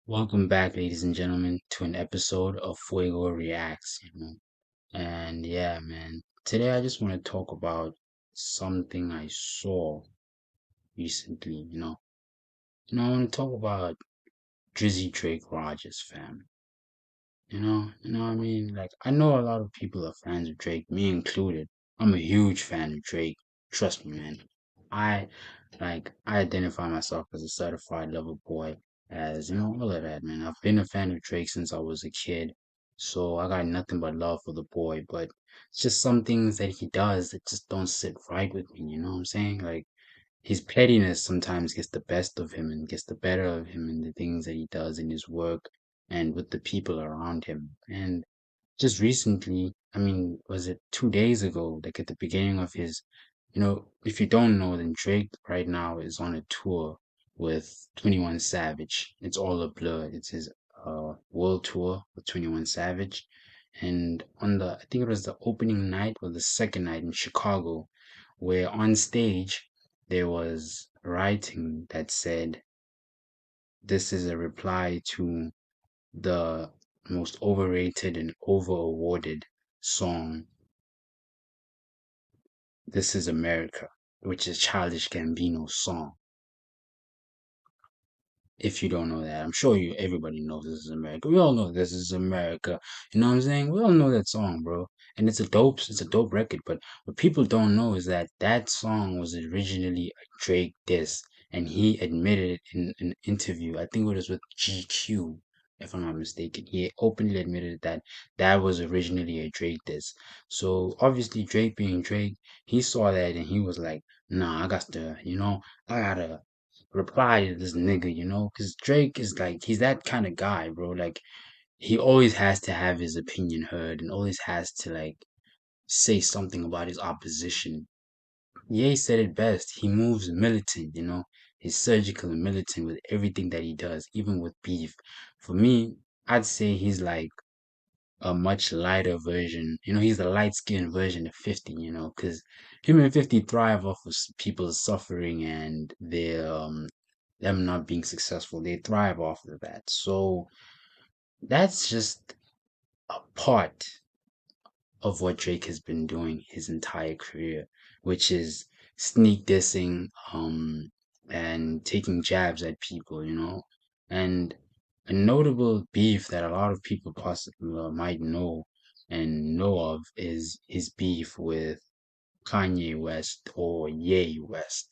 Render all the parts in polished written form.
Welcome back, ladies and gentlemen, to an episode of Fuego Reacts. And yeah, man, today I just want to talk about something I saw recently. I want to talk about Drizzy Drake Rogers, fam. What I mean? Like, I know a lot of people are fans of Drake, me included. I'm a huge fan of Drake. Trust me, man. I I identify myself as a certified lover boy, as all of that, man. I've been a fan of Drake since I was a kid, so I got nothing but love for the boy. But it's just some things that he does that just don't sit right with me. You know what I'm saying? Like his pettiness sometimes gets the best of him and gets the better of him in the things that he does in his work and with the people around him. And just recently, I mean, was it 2 days ago, like at the beginning of if you don't know, then Drake right now is on a tour with 21 Savage. It's all a blur. It's his world tour with 21 Savage. And I think it was the opening night or the second night in Chicago, where on stage there was writing that said, "This is a reply to the most overrated and over awarded song, This Is America," which is Childish Gambino's song. If you don't know that, I'm sure everybody knows This Is America. We all know This Is America. You know what I'm saying? We all know that song, bro. And it's a dope record. But what people don't know is that that song was originally a Drake diss, and he admitted it in an interview. I think it was with GQ, if I'm not mistaken. He openly admitted that that was originally a Drake diss. So obviously, Drake being Drake, he saw that and he was like, "Nah, I gotta reply to this nigga, because Drake is like, he's that kind of guy, bro. Like, he always has to have his opinion heard and always has to, like, say something about his opposition. Ye said it best. He moves militant. He's surgical and militant with everything that he does, even with beef. For me, I'd say he's like a much lighter version. He's the light skinned version of 50, because him and 50 thrive off of people's suffering and them not being successful. They thrive off of that. So that's just a part of what Drake has been doing his entire career, which is sneak dissing, and taking jabs at people. And a notable beef that a lot of people possibly might know of is his beef with Kanye West or Ye West.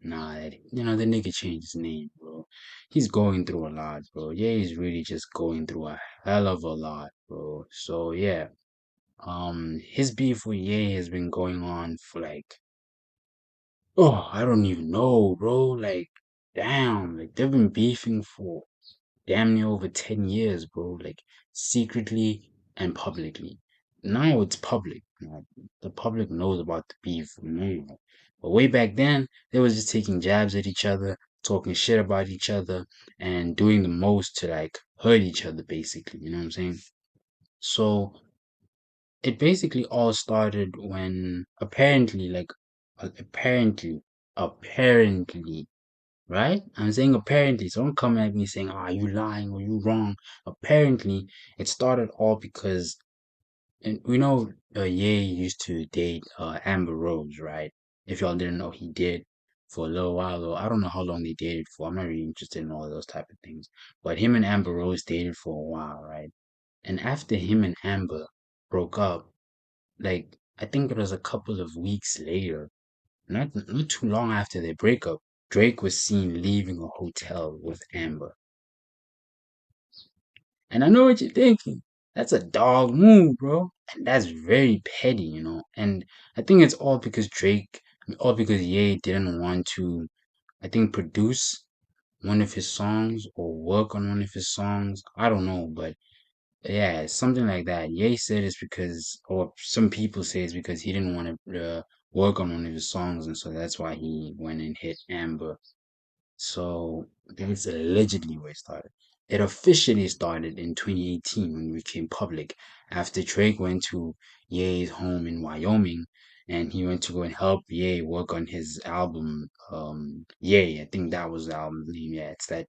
Nah, the nigga changed his name, bro. He's going through a lot, bro. Ye is really just going through a hell of a lot, bro. So yeah, his beef with Ye has been going on for like, oh, I don't even know, bro. Like, damn, like they've been beefing for damn near over 10 years, bro. Like, secretly and publicly. Now it's public. The public knows about the beef. But way back then, they was just taking jabs at each other, talking shit about each other, and doing the most to like hurt each other, basically. You know what I'm saying? So it basically all started when apparently, right? I'm saying apparently, so don't come at me saying, "Ah, you lying or you wrong." Apparently, it started all because, and we know, Ye used to date Amber Rose, right? If y'all didn't know, he did for a little while. Though I don't know how long they dated for. I'm not really interested in all those type of things. But him and Amber Rose dated for a while, right? And after him and Amber broke up, like I think it was a couple of weeks later, not too long after their breakup, Drake was seen leaving a hotel with Amber. And I know what you're thinking. That's a dog move, bro. And that's very petty. And I think it's all because all because Ye didn't want to, I think, produce one of his songs or work on one of his songs. I don't know, but yeah, something like that. Ye said it's because, or some people say it's because he didn't want to work on one of his songs, and so that's why he went and hit Amber. So that's allegedly where it started. It officially started in 2018 when it became public after Drake went to Ye's home in Wyoming and he went to go and help Ye work on his album. Ye, I think that was the album name. Yeah, it's that.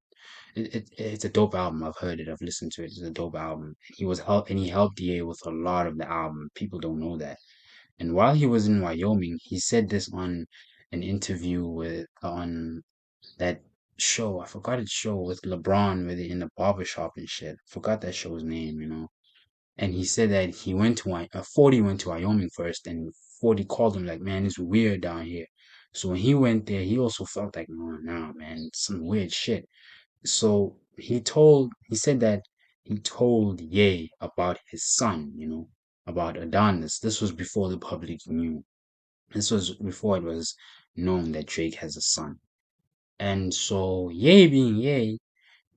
It's a dope album. I've heard it. I've listened to it. It's a dope album. He helped Ye with a lot of the album. People don't know that. And while he was in Wyoming, he said this on an interview with on that show. I forgot its show with LeBron, where they in the barber shop and shit. Forgot that show's name. And he said that he went to 40 went to Wyoming first, and 40 called him like, man, it's weird down here. So when he went there, he also felt like, no, man, it's some weird shit. So he said that he told Ye about his son, about Adonis. This was before the public knew. This was before it was known that Drake has a son. And so Ye being Ye,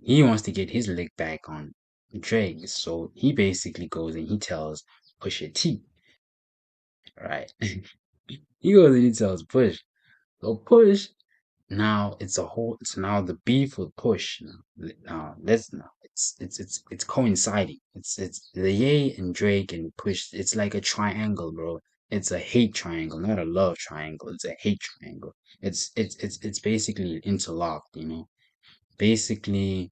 he wants to get his lick back on Drake. So he basically goes and he tells Pusha T, right? He goes and he tells Push. So Push, now it's now the beef with Push. Now it's coinciding. It's the Ye and Drake and Push. It's like a triangle, bro. It's a hate triangle, not a love triangle. It's a hate triangle. It's basically interlocked. Basically,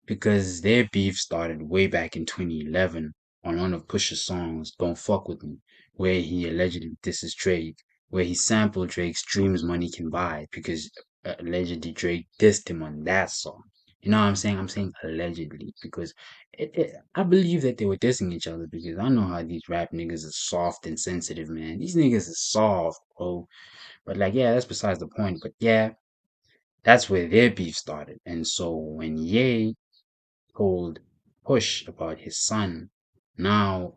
because their beef started way back in 2011 on one of Pusha's songs, Don't Fuck With Me, where he allegedly disses Drake, where he sampled Drake's Dreams Money Can Buy, because allegedly Drake dissed him on that song. You know what I'm saying? I'm saying allegedly, because I believe that they were dissing each other, because I know how these rap niggas are soft and sensitive, man. These niggas are soft, bro. But like, yeah, that's besides the point. But yeah, that's where their beef started. And so when Ye told Push about his son, now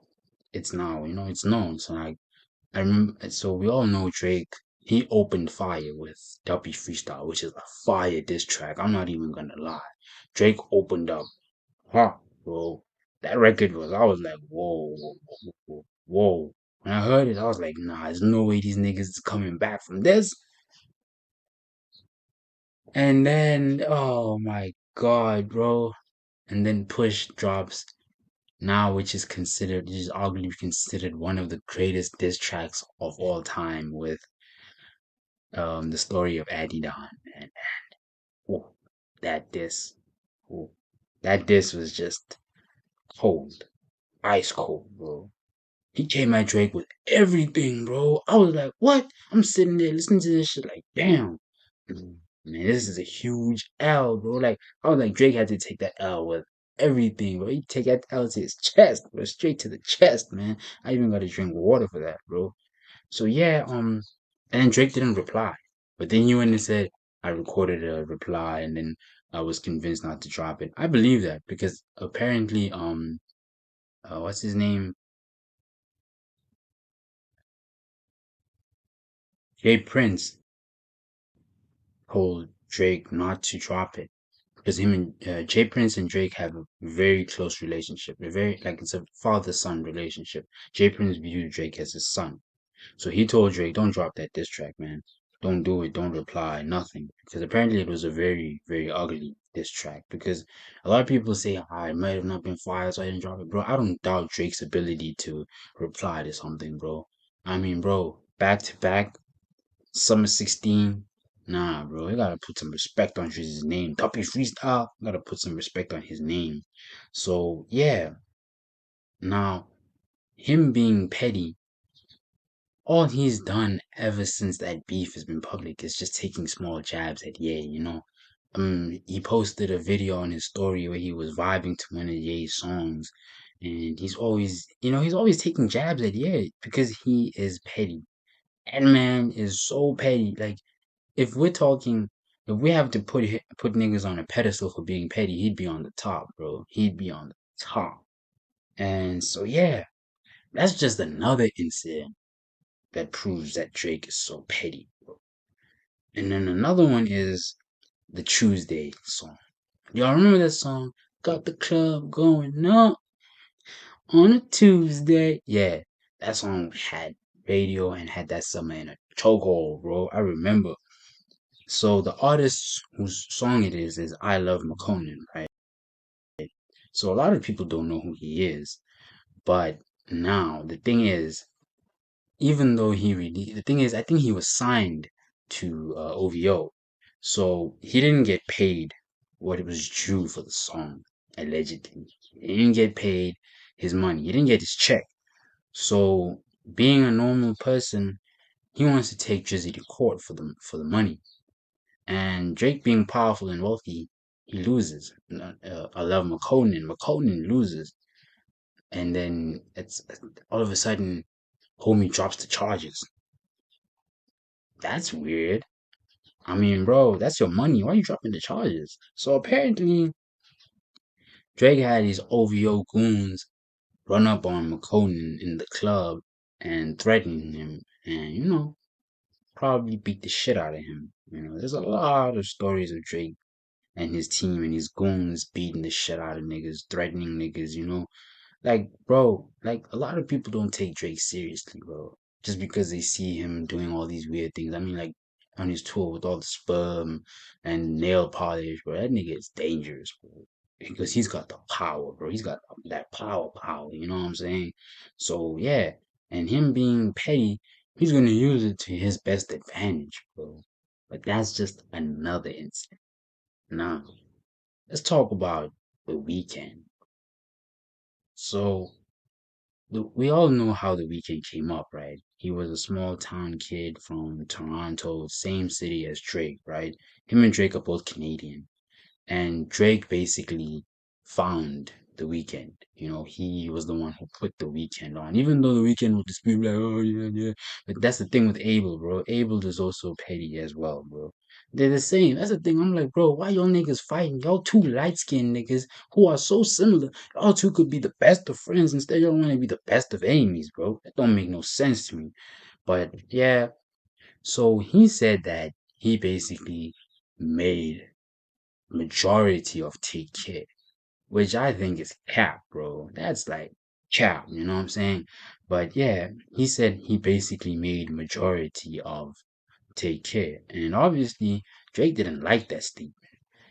it's known. So like I remember, so we all know Drake. He opened fire with Duppy Freestyle, which is a fire diss track. I'm not even gonna lie. Drake opened up, huh, bro. That record was. I was like, whoa, whoa, whoa, whoa, whoa. When I heard it, I was like, nah, there's no way these niggas is coming back from this. And then, oh my god, bro. And then Push drops now, which is arguably considered one of the greatest diss tracks of all time, with the story of Addie Don. And oh, that diss, oh, that diss was just cold, ice cold, bro. He came at Drake with everything, bro. I was like, what? I'm sitting there listening to this shit, like, damn, man, this is a huge L, bro. Like, I was like, Drake had to take that L with everything, bro. He take that L to his chest, bro, straight to the chest, man. I even got to drink water for that, bro. So yeah, and then Drake didn't reply, but then you went and said I recorded a reply, and then I was convinced not to drop it. I believe that because apparently, what's his name? Jay Prince told Drake not to drop it because him and Jay Prince and Drake have a very close relationship. A very like it's a father-son relationship. Jay Prince viewed Drake as his son, so he told Drake, "Don't drop that diss track, man. Don't do it. Don't reply. Nothing." Because apparently it was a very, very ugly diss track. Because a lot of people say, it might have not been fire, so I didn't drop it, bro. I don't doubt Drake's ability to reply to something, bro. I mean, bro, back to back, Summer 16. Nah, bro, you gotta put some respect on his name. Duppy Freestyle, you gotta put some respect on his name. So, yeah, now, him being petty, all he's done ever since that beef has been public is just taking small jabs at Ye. He posted a video on his story where he was vibing to one of Ye's songs, and he's always taking jabs at Ye because he is petty. That man is so petty. Like, if we're talking, if we have to put niggas on a pedestal for being petty, he'd be on the top, bro. He'd be on the top. And so, yeah, that's just another incident that proves that Drake is so petty, bro. And then another one is the Tuesday song. Y'all remember that song? Got the club going up on a Tuesday. Yeah, that song had radio and had that summer in a chokehold, bro. I remember. So the artist whose song it is I Love McConan, right? So a lot of people don't know who he is. But now the thing is, even though he really, the thing is, I think he was signed to OVO, so he didn't get paid what it was due for the song. Allegedly, he didn't get paid his money. He didn't get his check. So, being a normal person, he wants to take Drizzy to court for the money. And Drake, being powerful and wealthy, he loses. I love McConan. McConan loses, and then it's all of a sudden, homie drops the charges. That's weird. I mean, bro, that's your money. Why are you dropping the charges? So apparently, Drake had his OVO goons run up on McConan in the club and threaten him, and probably beat the shit out of him. There's a lot of stories of Drake and his team and his goons beating the shit out of niggas, threatening niggas. Like, bro, like a lot of people don't take Drake seriously, bro. Just because they see him doing all these weird things. I mean, like on his tour with all the sperm and nail polish, bro. That nigga is dangerous, bro. Because he's got the power, bro. He's got that power. You know what I'm saying? So yeah, and him being petty, he's gonna use it to his best advantage, bro. But that's just another incident. Now, let's talk about the weekend. So we all know how the weekend came up, right? He was a small town kid from Toronto, same city as Drake, right? Him and Drake are both Canadian. And Drake basically found the weekend. He was the one who put the weekend on. Even though the weekend would just be like, oh yeah, yeah. But that's the thing with Abel, bro. Abel is also petty as well, bro. They're the same. That's the thing. I'm like, bro, why y'all niggas fighting? Y'all two light skinned niggas who are so similar. Y'all two could be the best of friends. Instead, y'all want to be the best of enemies, bro. That don't make no sense to me. But yeah, so he said that he basically made majority of Take Care, which I think is cap, bro. That's like cap, you know what I'm saying? But yeah, he said he basically made majority of Take Care. And obviously, Drake didn't like that statement.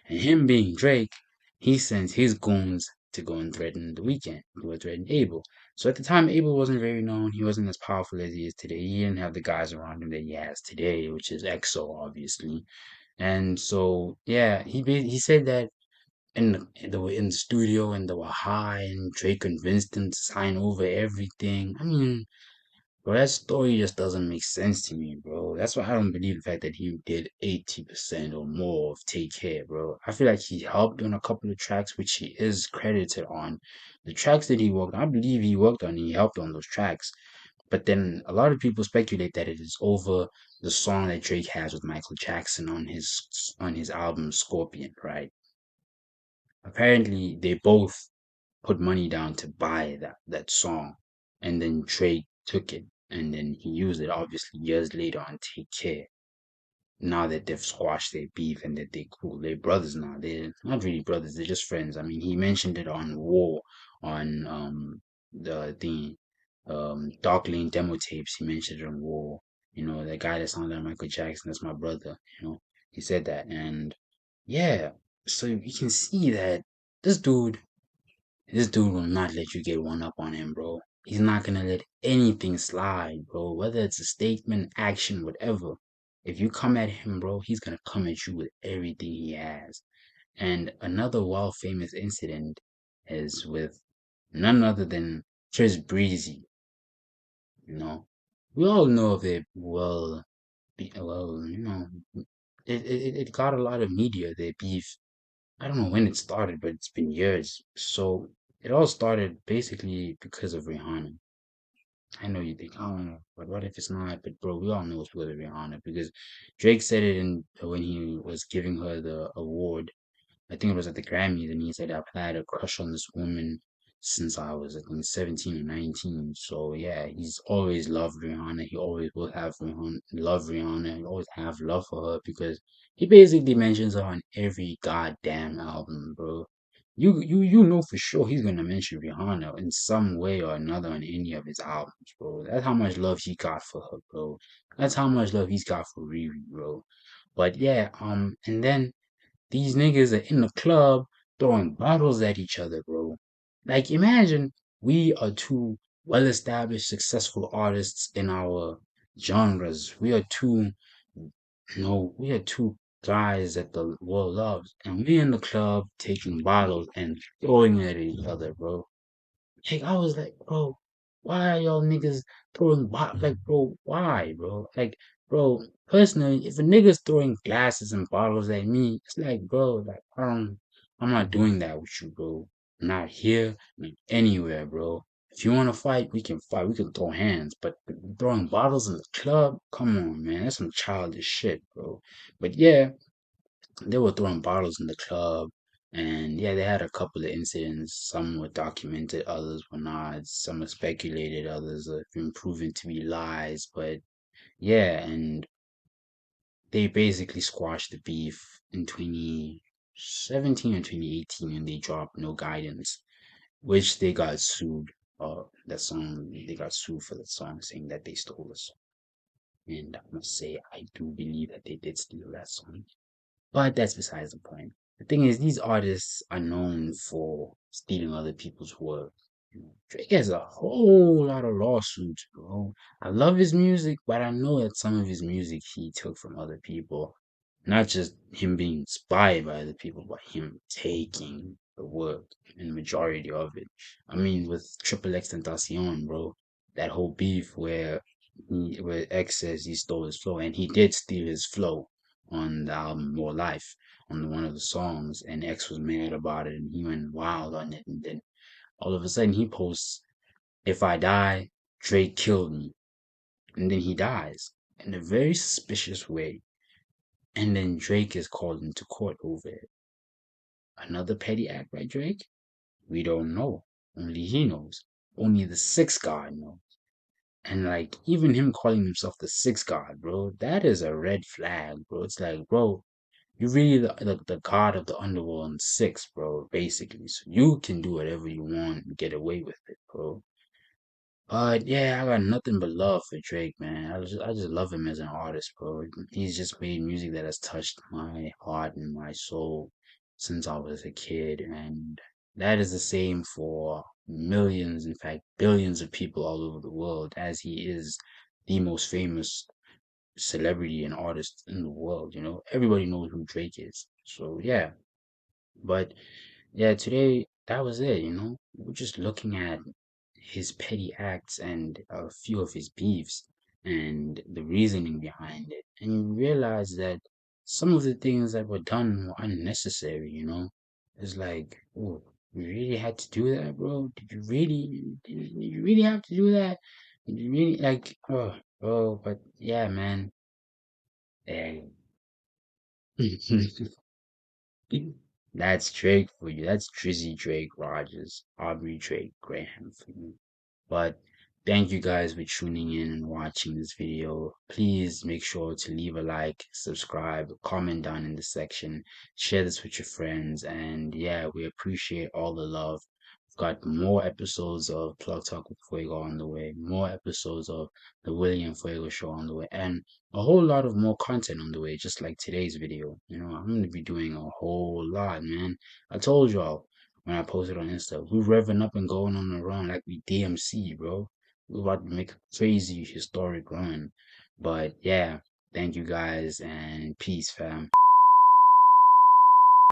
And him being Drake, he sends his goons to go and threaten the weekend, to go threaten Abel. So at the time, Abel wasn't very known. He wasn't as powerful as he is today. He didn't have the guys around him that he has today, which is EXO, obviously. And so, yeah, he said that they were in the studio and they were high, and Drake convinced him to sign over everything. I mean, bro, that story just doesn't make sense to me, bro. That's why I don't believe the fact that he did 80% or more of Take Care, bro. I feel like he helped on a couple of tracks, which he is credited on. The tracks that he worked on, I believe he worked on, he helped on those tracks. But then a lot of people speculate that it is over the song that Drake has with Michael Jackson on his album Scorpion, right? Apparently, they both put money down to buy that song, and then Drake took it, and then he used it obviously years later on Take Care. Now that they've squashed their beef and that they're cool, they're brothers now. They're not really brothers; they're just friends. I mean, he mentioned it on War, on the Dark Lane demo tapes. He mentioned it on War. The guy that sounded like Michael Jackson. That's my brother. He said that, and yeah. So you can see that this dude this dude will not let you get one up on him, bro. He's not gonna let anything slide, bro. Whether it's a statement, action, whatever. If you come at him, bro, he's gonna come at you with everything he has. And another world famous incident is with none other than Chris Breezy. You know, we all know of it. Well, it got a lot of media. Their beef. I don't know when it started, but it's been years. So it all started basically because of Rihanna. I know you think, oh, but what if it's not? But bro, we all know it's because of Rihanna because Drake said it in when he was giving her the award. I think it was at the Grammys, and he said, I've had a crush on this woman since I was, I think, 17 or 19. So, yeah, he's always loved Rihanna. He always will have love Rihanna. He always have love for her because he basically mentions her on every goddamn album, bro. You know for sure he's gonna mention Rihanna in some way or another on any of his albums, bro. That's how much love he got for her, bro. That's how much love he's got for Riri, bro. But yeah, and then these niggas are in the club throwing bottles at each other, bro. Like, imagine we are two. well established, successful artists in our genres. We are two, we are two guys that the world loves, and we in the club taking bottles and throwing it at each other, bro. Like I was like, bro, why are y'all niggas throwing like, bro, why, bro? Like, bro, personally, if a nigga's throwing glasses and bottles at me, it's like, bro, like, I'm not doing that with you, bro. I'm not here, I'm anywhere, bro. If you want to fight, we can fight. We can throw hands, but throwing bottles in the club, come on, man, that's some childish shit, bro. But yeah, they were throwing bottles in the club, and yeah, they had a couple of incidents. Some were documented, others were not. Some are speculated, others have been proven to be lies. But yeah, and they basically squashed the beef in 2017 or 2018, and they dropped No Guidance, which they got sued. That song, they got sued for the song, saying that they stole the song. And I must say, I do believe that they did steal that song. But that's besides the point. The thing is, these artists are known for stealing other people's work. Drake has a whole lot of lawsuits, bro. I love his music, but I know that some of his music he took from other people. Not just him being inspired by other people, but him taking the work and the majority of it. I mean, with Triple X Tentacion, bro, that whole beef where X says he stole his flow, and he did steal his flow on the album More Life on one of the songs, and X was mad about it, and he went wild on it, and then all of a sudden he posts, "If I die, Drake killed me," and then he dies in a very suspicious way, and then Drake is called into court over it. Another petty act by Drake? We don't know. Only he knows. Only the sixth God knows. And like even him calling himself the sixth God, bro, that is a red flag, bro. It's like, bro, you really the god of the underworld in six, bro, basically. So you can do whatever you want and get away with it, bro. But yeah, I got nothing but love for Drake, man. I just love him as an artist, bro. He's just made music that has touched my heart and my soul since I was a kid, and that is the same for millions, in fact, billions of people all over the world, as he is the most famous celebrity and artist in the world. Everybody knows who Drake is. So yeah, but yeah, today that was it. We're just looking at his petty acts and a few of his beefs and the reasoning behind it. And you realize that some of the things that were done were unnecessary. It's like, oh, you really had to do that, bro? Did you really have to do that? Did you really like, oh, bro, but yeah, man. Yeah. That's Drake for you. That's Drizzy Drake Rogers, Aubrey Drake Graham for you. But thank you guys for tuning in and watching this video. Please make sure to leave a like, subscribe, comment down in the section, share this with your friends, and yeah, we appreciate all the love. We've got more episodes of Plug Talk with Fuego on the way, more episodes of the William Fuego Show on the way, and a whole lot of more content on the way, just like today's video. I'm going to be doing a whole lot, man. I told y'all when I posted on Insta, we revving up and going on a run like we DMC, bro. We about to make a crazy historic run. But yeah, thank you guys and peace, fam.